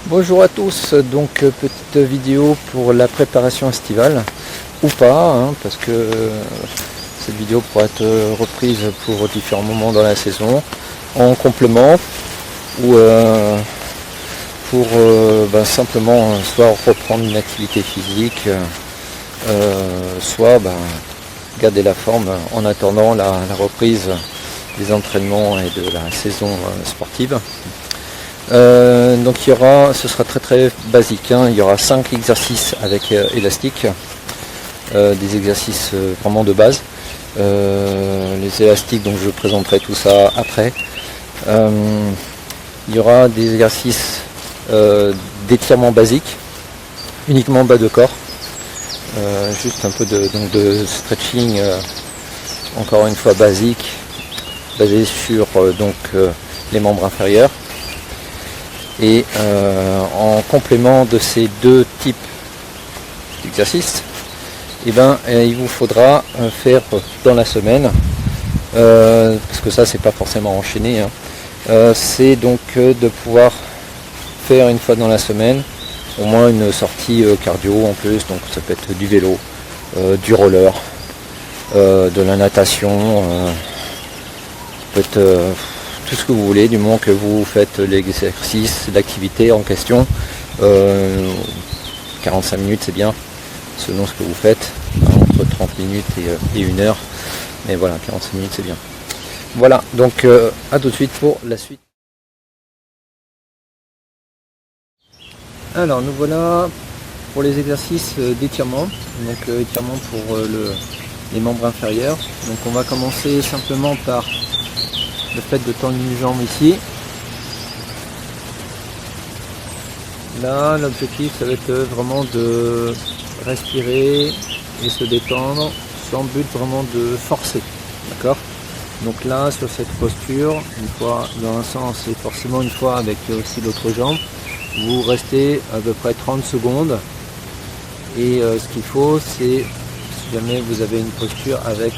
Bonjour à tous, donc petite vidéo pour la préparation estivale, ou pas, parce que cette vidéo pourra être reprise pour différents moments dans la saison, en complément, ou pour simplement soit reprendre une activité physique, soit garder la forme en attendant la reprise des entraînements et de la saison sportive. Donc ce sera très basique, il y aura 5 exercices avec élastique, des exercices vraiment de base. Les élastiques, donc je présenterai tout ça après. Il y aura des exercices d'étirement basique, uniquement bas de corps, juste un peu de stretching, encore une fois basique, basé sur les membres inférieurs. Et en complément de ces deux types d'exercices, il vous faudra faire dans la semaine, parce que ça c'est pas forcément enchaîné, c'est donc de pouvoir faire une fois dans la semaine au moins une sortie cardio en plus, donc ça peut être du vélo, du roller, de la natation, peut être tout ce que vous voulez, du moment que vous faites l'exercice, l'activité en question. 45 minutes c'est bien, selon ce que vous faites, entre 30 minutes et 1 heure, mais voilà, 45 minutes c'est bien. Voilà, donc à tout de suite pour la suite. Alors nous voilà pour les exercices d'étirement, donc étirement pour les membres inférieurs. Donc on va commencer simplement par le fait de tendre une jambe ici. Là, l'objectif, ça va être vraiment de respirer et se détendre sans but vraiment de forcer. D'accord ? Donc là, sur cette posture, une fois dans un sens et forcément une fois avec aussi l'autre jambe, vous restez à peu près 30 secondes. Et ce qu'il faut, c'est, si jamais vous avez une posture avec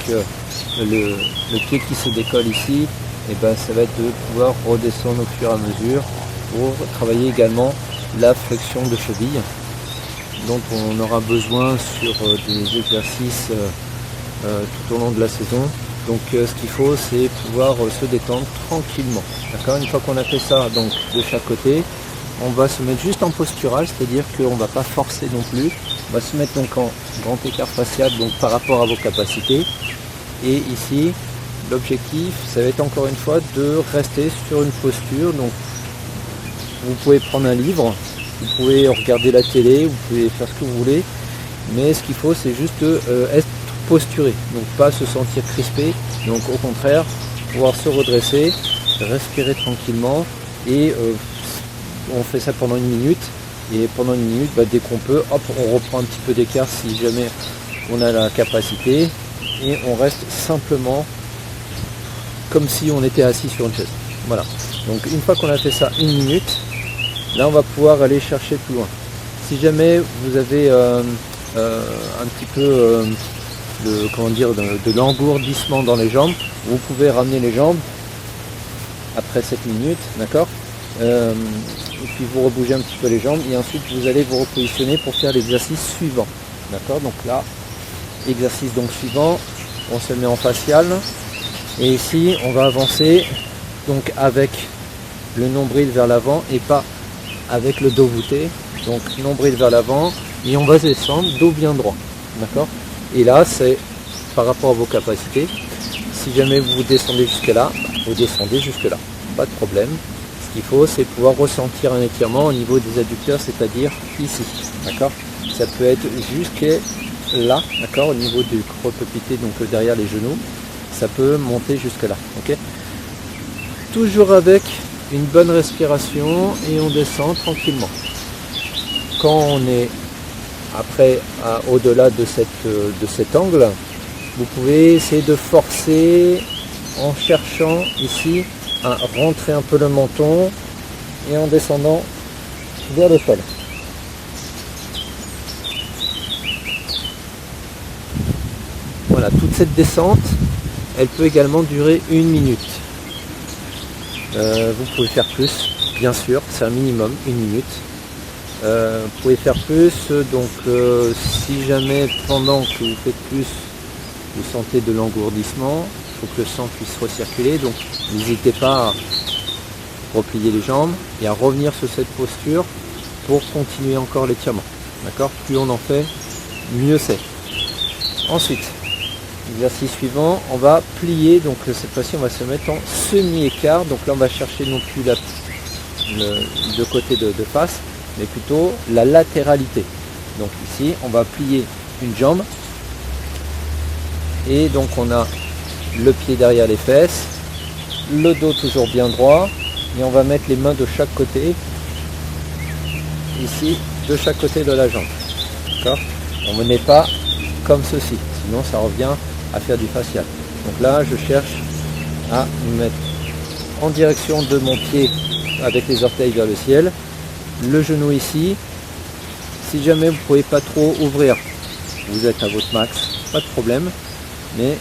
le pied qui se décolle ici, et ça va être de pouvoir redescendre au fur et à mesure pour travailler également la flexion de cheville dont on aura besoin sur des exercices tout au long de la saison. Donc ce qu'il faut, c'est pouvoir se détendre tranquillement. D'accord ? Une fois qu'on a fait ça donc de chaque côté, on va se mettre juste en postural, c'est-à-dire qu'on ne va pas forcer non plus. On va se mettre donc en grand écart facial donc par rapport à vos capacités. Et ici, l'objectif, ça va être encore une fois de rester sur une posture. Donc, vous pouvez prendre un livre, vous pouvez regarder la télé, vous pouvez faire ce que vous voulez, mais ce qu'il faut, c'est juste être posturé, donc pas se sentir crispé. Donc, au contraire, pouvoir se redresser, respirer tranquillement, et on fait ça pendant 1 minute. Et pendant 1 minute, dès qu'on peut, hop, on reprend un petit peu d'écart si jamais on a la capacité, et on reste simplement comme si on était assis sur une chaise. Voilà. Donc une fois qu'on a fait ça 1 minute, là on va pouvoir aller chercher plus loin. Si jamais vous avez un petit peu de l'engourdissement dans les jambes, vous pouvez ramener les jambes après 7 minutes, d'accord, et puis vous rebougez un petit peu les jambes et ensuite vous allez vous repositionner pour faire l'exercice suivant. D'accord, donc là, exercice donc suivant, on se met en facial. Et ici, on va avancer donc avec le nombril vers l'avant et pas avec le dos voûté. Donc nombril vers l'avant et on va descendre dos bien droit. D'accord ? Et là, c'est par rapport à vos capacités. Si jamais vous descendez jusque là, vous descendez jusque là. Pas de problème. Ce qu'il faut, c'est pouvoir ressentir un étirement au niveau des adducteurs, c'est-à-dire ici. D'accord ? Ça peut être jusqu'à là, d'accord, au niveau du crocopité, donc derrière les genoux. Ça peut monter jusque là, ok. Toujours avec une bonne respiration et on descend tranquillement. Quand on est après au-delà de cet angle, vous pouvez essayer de forcer en cherchant ici à rentrer un peu le menton et en descendant vers le sol. Voilà, toute cette descente, elle peut également durer 1 minute. Vous pouvez faire plus, bien sûr, c'est un minimum, 1 minute. Vous pouvez faire plus, donc si jamais pendant que vous faites plus, vous sentez de l'engourdissement, il faut que le sang puisse recirculer, donc n'hésitez pas à replier les jambes et à revenir sur cette posture pour continuer encore l'étirement. D'accord? Plus on en fait, mieux c'est. Ensuite, exercice suivant, on va plier, donc cette fois-ci on va se mettre en semi-écart, donc là on va chercher non plus le côté de face, mais plutôt la latéralité. Donc ici on va plier une jambe, et donc on a le pied derrière les fesses, le dos toujours bien droit, et on va mettre les mains de chaque côté, ici, de chaque côté de la jambe. D'accord? On n'est pas comme ceci, sinon ça revient à faire du fascial. Donc là je cherche à me mettre en direction de mon pied avec les orteils vers le ciel, le genou ici. Si jamais vous ne pouvez pas trop ouvrir, vous êtes à votre max, pas de problème, mais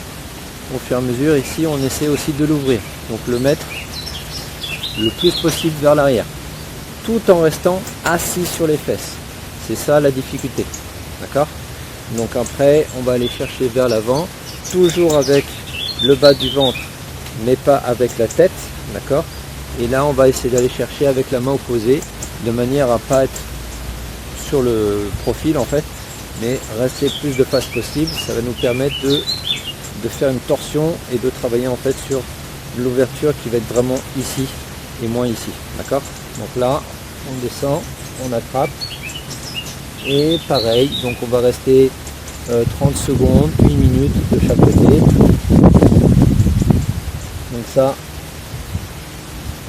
au fur et à mesure ici on essaie aussi de l'ouvrir, donc le mettre le plus possible vers l'arrière, tout en restant assis sur les fesses. C'est ça la difficulté, d'accord? Donc après on va aller chercher vers l'avant, toujours avec le bas du ventre mais pas avec la tête, d'accord? Et là on va essayer d'aller chercher avec la main opposée, de manière à pas être sur le profil en fait, mais rester plus de face possible. Ça va nous permettre de faire une torsion et de travailler en fait sur l'ouverture qui va être vraiment ici et moins ici, d'accord? Donc là on descend, on attrape, et pareil, donc on va rester 30 secondes, 1 minute de chaque côté. Donc ça,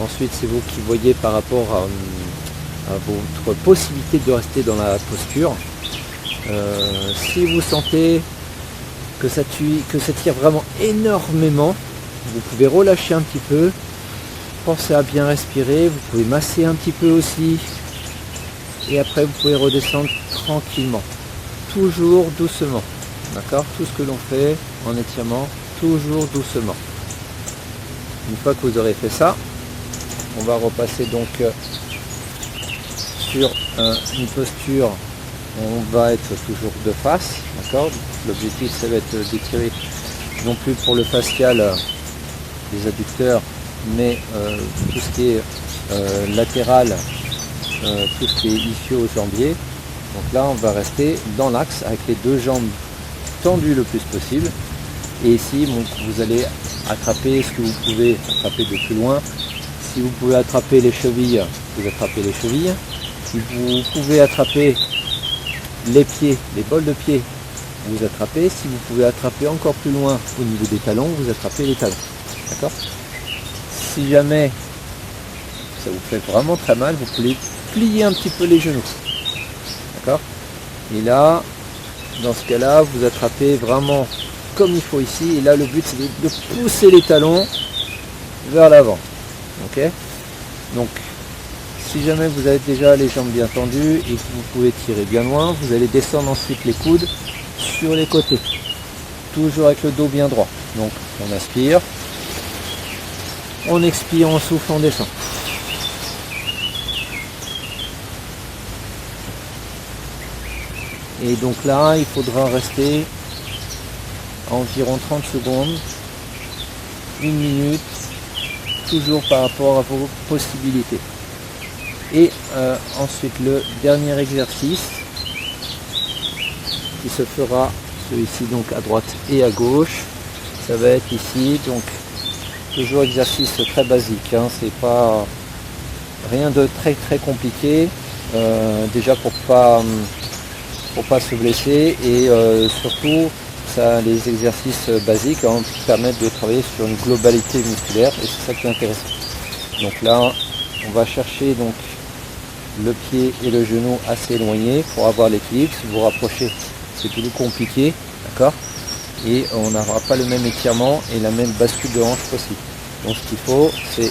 ensuite c'est vous qui voyez par rapport à votre possibilité de rester dans la posture. Si vous sentez que ça tire vraiment énormément, vous pouvez relâcher un petit peu, pensez à bien respirer, vous pouvez masser un petit peu aussi, et après vous pouvez redescendre tranquillement, toujours doucement, d'accord? Tout ce que l'on fait en étirement, toujours doucement. Une fois que vous aurez fait ça, on va repasser donc sur une posture, on va être toujours de face, d'accord? L'objectif ça va être d'étirer non plus pour le fascial des adducteurs, mais tout ce qui est latéral, tout ce qui est ischio-jambier. Donc là on va rester dans l'axe avec les deux jambes tendues le plus possible, et ici donc, vous allez attraper ce que vous pouvez attraper de plus loin. Si vous pouvez attraper les chevilles, vous attrapez les chevilles. Si vous pouvez attraper les pieds, les bols de pied, vous attrapez. Si vous pouvez attraper encore plus loin au niveau des talons, vous attrapez les talons. D'accord? Si jamais ça vous fait vraiment très mal, vous pouvez plier un petit peu les genoux. D'accord? Et là, dans ce cas-là, vous attrapez vraiment comme il faut ici. Et là, le but, c'est de pousser les talons vers l'avant. Ok? Donc, si jamais vous avez déjà les jambes bien tendues et que vous pouvez tirer bien loin, vous allez descendre ensuite les coudes sur les côtés. Toujours avec le dos bien droit. Donc, on inspire. On expire, on souffle, on descend. Et donc là, il faudra rester environ 30 secondes, 1 minute, toujours par rapport à vos possibilités. Et ensuite, le dernier exercice qui se fera, celui-ci donc à droite et à gauche, ça va être ici, donc toujours exercice très basique, hein, c'est pas rien de très compliqué, déjà pour pas se blesser, et surtout ça, les exercices basiques permettent de travailler sur une globalité musculaire, et c'est ça qui est intéressant. Donc là on va chercher donc le pied et le genou assez éloignés pour avoir l'équilibre. Si vous rapprochez, c'est plus compliqué, d'accord? Et on n'aura pas le même étirement et la même bascule de hanche possible. Donc ce qu'il faut, c'est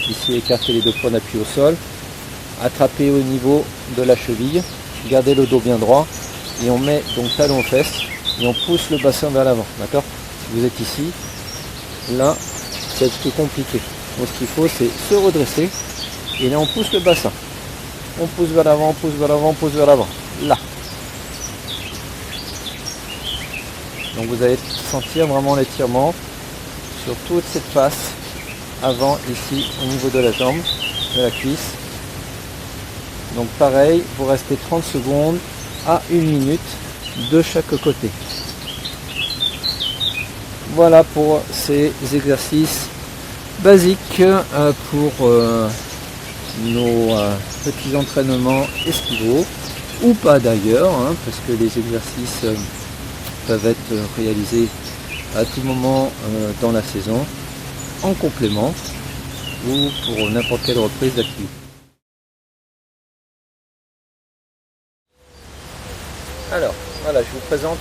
ici écarter les deux points d'appui au sol, attraper au niveau de la cheville, garder le dos bien droit, et on met donc talon aux fesses et on pousse le bassin vers l'avant, d'accord? Si vous êtes ici, là, c'est plus compliqué. Donc ce qu'il faut, c'est se redresser, et là on pousse le bassin. On pousse vers l'avant, on pousse vers l'avant, on pousse vers l'avant. Là. Donc vous allez sentir vraiment l'étirement sur toute cette face avant ici au niveau de la jambe, de la cuisse. Donc pareil, vous restez 30 secondes à 1 minute de chaque côté. Voilà pour ces exercices basiques pour nos petits entraînements estivaux, ou pas d'ailleurs, hein, parce que les exercices peuvent être réalisés à tout moment dans la saison, en complément ou pour n'importe quelle reprise d'activité. Alors, voilà, je vous présente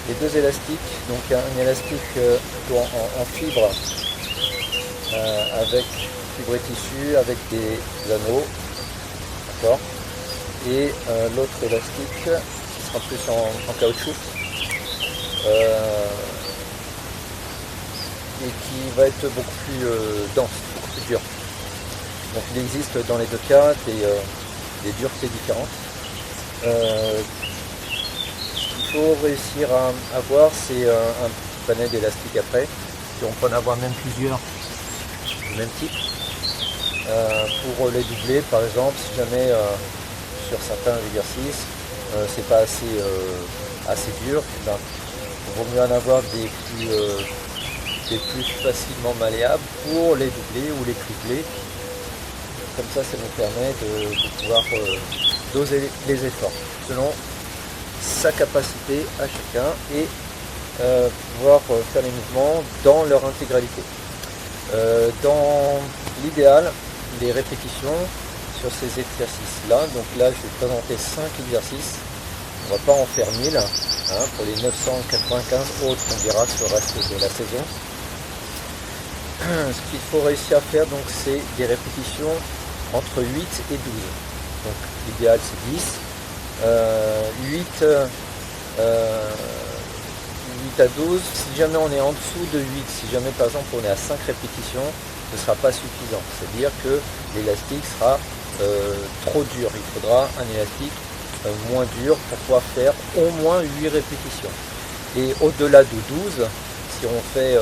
les deux élastiques. Donc un élastique en fibre avec fibre et tissu, avec des anneaux, d'accord, et l'autre élastique qui sera plus en caoutchouc et qui va être beaucoup plus dense, beaucoup plus dur. Donc il existe dans les deux cas des duretés différentes. Ce qu'il faut réussir à avoir, c'est un panel d'élastique après. Si on peut en avoir même plusieurs du même type. Pour les doubler, par exemple, si jamais sur certains exercices c'est pas assez dur, ben, il vaut mieux en avoir des plus facilement malléables pour les doubler ou les tripler. Comme ça nous permet de pouvoir doser les efforts selon sa capacité à chacun et pouvoir faire les mouvements dans leur intégralité. Dans l'idéal, les répétitions sur ces exercices-là, donc là je vais présenter 5 exercices, on ne va pas en faire 1000, hein, pour les 995 autres on verra sur le reste de la saison. Ce qu'il faut réussir à faire, donc, c'est des répétitions entre 8 et 12. Donc l'idéal c'est 10. 8 à 12, si jamais on est en dessous de 8, si jamais par exemple on est à 5 répétitions, ce ne sera pas suffisant. C'est-à-dire que l'élastique sera trop dur. Il faudra un élastique moins dur pour pouvoir faire au moins 8 répétitions. Et au-delà de 12, si on fait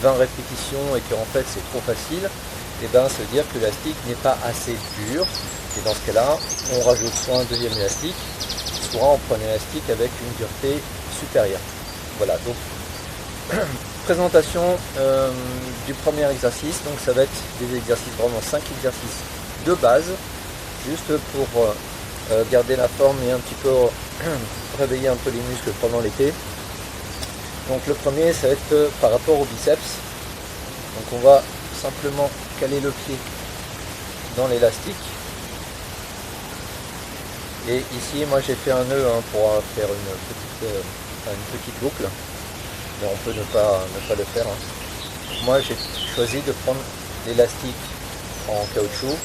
20 répétitions et qu'en fait c'est trop facile, et ben, ça veut dire que l'élastique n'est pas assez dur. Et dans ce cas-là, on rajoute soit un deuxième élastique, soit on prend un élastique avec une dureté supérieure. Voilà, donc présentation du premier exercice. Donc ça va être des exercices, vraiment 5 exercices de base, juste pour garder la forme et un petit peu réveiller un peu les muscles pendant l'été. Donc le premier, ça va être par rapport au biceps. Donc on va simplement caler le pied dans l'élastique. Et ici, moi j'ai fait un nœud pour faire une petite boucle, mais on peut ne pas le faire. Moi j'ai choisi de prendre l'élastique en caoutchouc,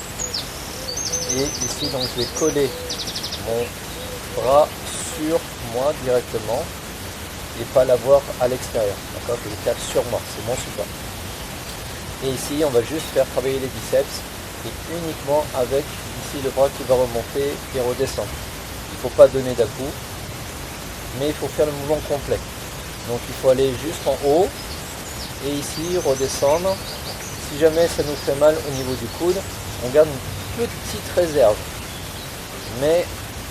et ici donc je vais coller mon bras sur moi directement et pas l'avoir à l'extérieur. D'accord, je le cale sur moi, c'est mon support. Et ici on va juste faire travailler les biceps, et uniquement avec ici le bras qui va remonter et redescendre. Il ne faut pas donner d'à-coup, mais il faut faire le mouvement complet. Donc il faut aller juste en haut et ici redescendre. Si jamais ça nous fait mal au niveau du coude, on garde une petite réserve, mais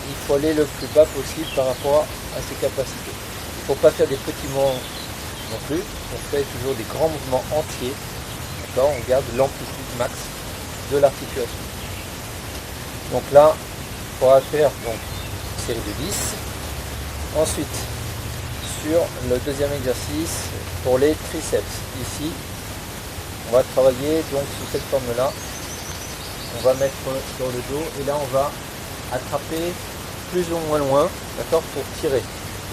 il faut aller le plus bas possible par rapport à ses capacités. Il ne faut pas faire des petits mouvements non plus, on fait toujours des grands mouvements entiers. D'accord, on garde l'amplitude max de l'articulation. Donc là, il faudra faire donc une série de 10. Ensuite, sur le deuxième exercice, pour les triceps, ici, on va travailler donc sous cette forme-là. On va mettre sur le dos et là on va attraper plus ou moins loin, d'accord, pour tirer.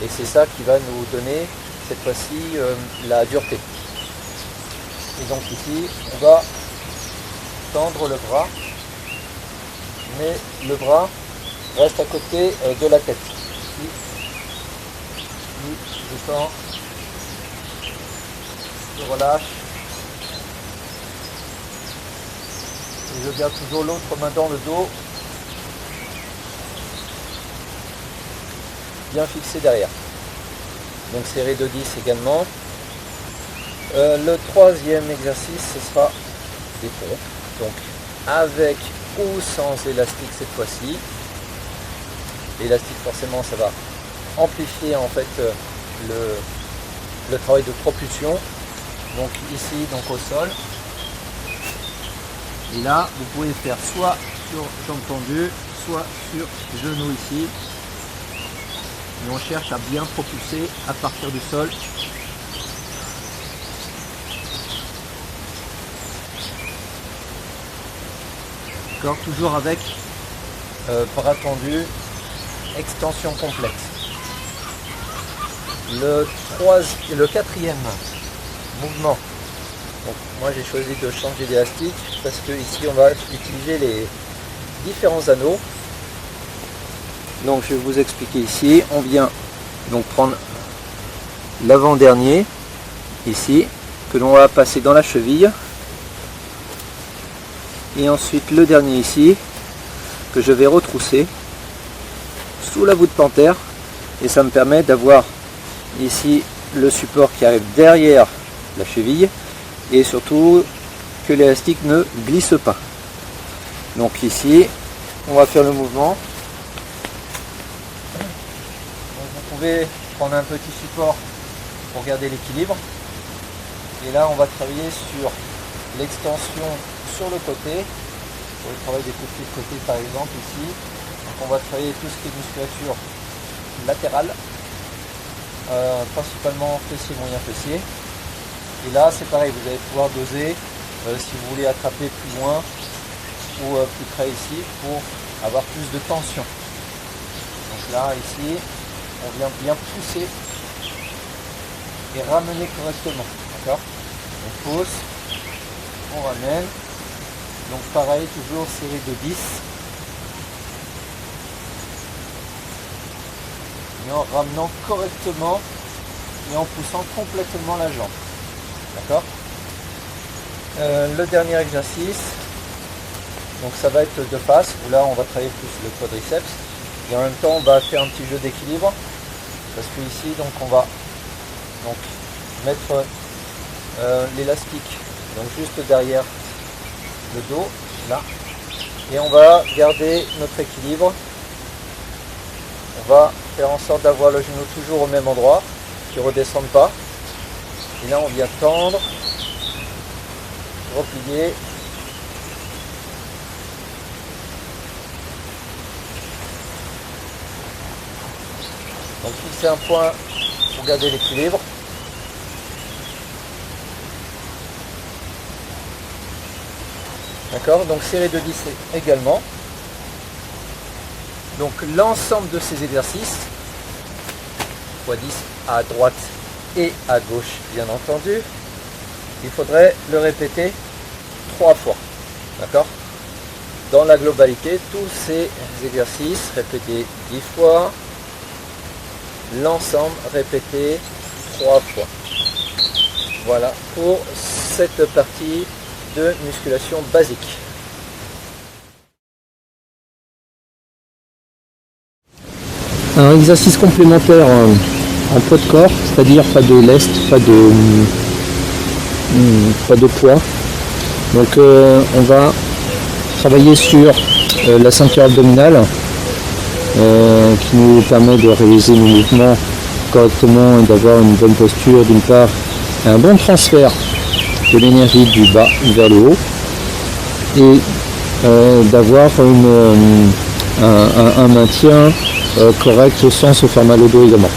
Et c'est ça qui va nous donner cette fois-ci la dureté. Et donc ici, on va tendre le bras, mais le bras reste à côté de la tête. Ici, je tends, je relâche, Et je garde toujours l'autre main dans le dos, bien fixé derrière. Donc série de 10 également. Le troisième exercice, ce sera des pompes. Donc avec ou sans élastique cette fois-ci. L'élastique forcément ça va amplifier en fait le travail de propulsion. Donc ici, donc au sol. Et là, vous pouvez faire soit sur jambes tendues, soit sur genoux ici. Et on cherche à bien propulser à partir du sol. D'accord, toujours avec bras tendus, extension complète. Le quatrième mouvement. Donc, moi j'ai choisi de changer d'élastique parce que ici on va utiliser les différents anneaux. Donc je vais vous expliquer ici. On vient donc prendre l'avant-dernier ici que l'on va passer dans la cheville. Et ensuite le dernier ici que je vais retrousser sous la voûte panthère, et ça me permet d'avoir ici le support qui arrive derrière la cheville et surtout que l'élastique ne glisse pas. Donc ici on va faire le mouvement. Donc, vous pouvez prendre un petit support pour garder l'équilibre, et là on va travailler sur l'extension sur le côté, pour le travail des pieds de côté par exemple ici. Donc on va travailler tout ce qui est musculature latérale, principalement fessier, moyen fessier. Et là c'est pareil, vous allez pouvoir doser si vous voulez attraper plus loin ou plus près ici pour avoir plus de tension. Donc là ici on vient bien pousser et ramener correctement, d'accord. On pousse, on ramène. Donc pareil, toujours série de 10. Et en ramenant correctement et en poussant complètement la jambe. D'accord. Le dernier exercice, donc ça va être de face, où là on va travailler plus le quadriceps. Et en même temps on va faire un petit jeu d'équilibre. Parce que ici donc on va donc mettre l'élastique donc juste derrière le dos, là, et on va garder notre équilibre. On va faire en sorte d'avoir le genou toujours au même endroit, qui ne redescende pas, et là on vient tendre, replier, donc fixer un point pour garder l'équilibre. D'accord, donc série de 10 également. Donc l'ensemble de ces exercices, x 10 à droite et à gauche bien entendu, il faudrait le répéter 3 fois. D'accord. Dans la globalité, tous ces exercices répétés 10 fois, l'ensemble répété 3 fois. Voilà pour cette partie de musculation basique. Un exercice complémentaire en poids de corps, c'est-à-dire pas de lest, pas de poids. Donc on va travailler sur la ceinture abdominale qui nous permet de réaliser nos mouvements correctement et d'avoir une bonne posture d'une part, et un bon transfert de l'énergie du bas vers le haut, et d'avoir un maintien correct sans se faire mal au dos également.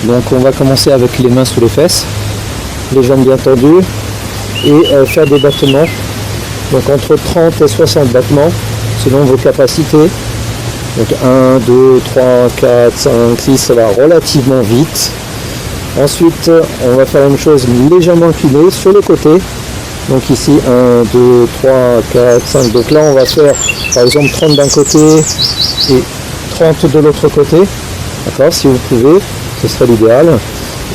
Donc on va commencer avec les mains sous les fesses, les jambes bien tendues, et faire des battements, donc entre 30 et 60 battements selon vos capacités. Donc 1, 2, 3, 4, 5, 6, ça va relativement vite. Ensuite, on va faire la même chose légèrement incliné sur le côté. Donc ici, 1, 2, 3, 4, 5. Donc là, on va faire par exemple 30 d'un côté et 30 de l'autre côté. D'accord, si vous pouvez, ce serait l'idéal.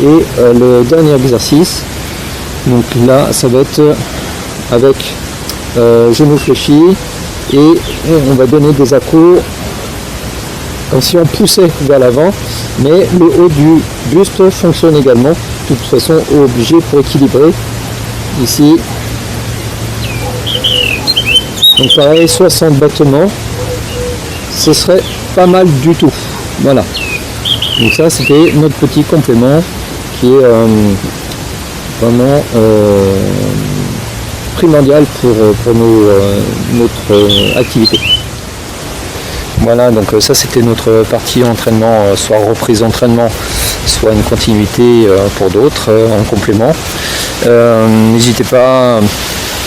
Et le dernier exercice, donc là, ça va être avec genoux fléchis, et on va donner des accros comme si on poussait vers l'avant, mais le haut du buste fonctionne également, de toute façon obligé pour équilibrer ici. Donc pareil, 60 battements, ce serait pas mal du tout. Voilà. Donc ça c'était notre petit complément qui est vraiment primordial pour notre activité. Voilà, donc ça c'était notre partie entraînement, soit reprise d'entraînement, soit une continuité pour d'autres en complément. N'hésitez pas à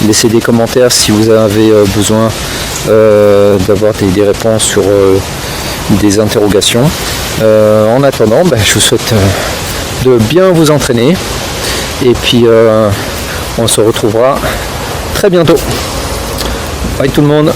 laisser des commentaires si vous avez besoin d'avoir des réponses sur des interrogations. En attendant, je vous souhaite de bien vous entraîner et puis on se retrouvera très bientôt. Bye tout le monde.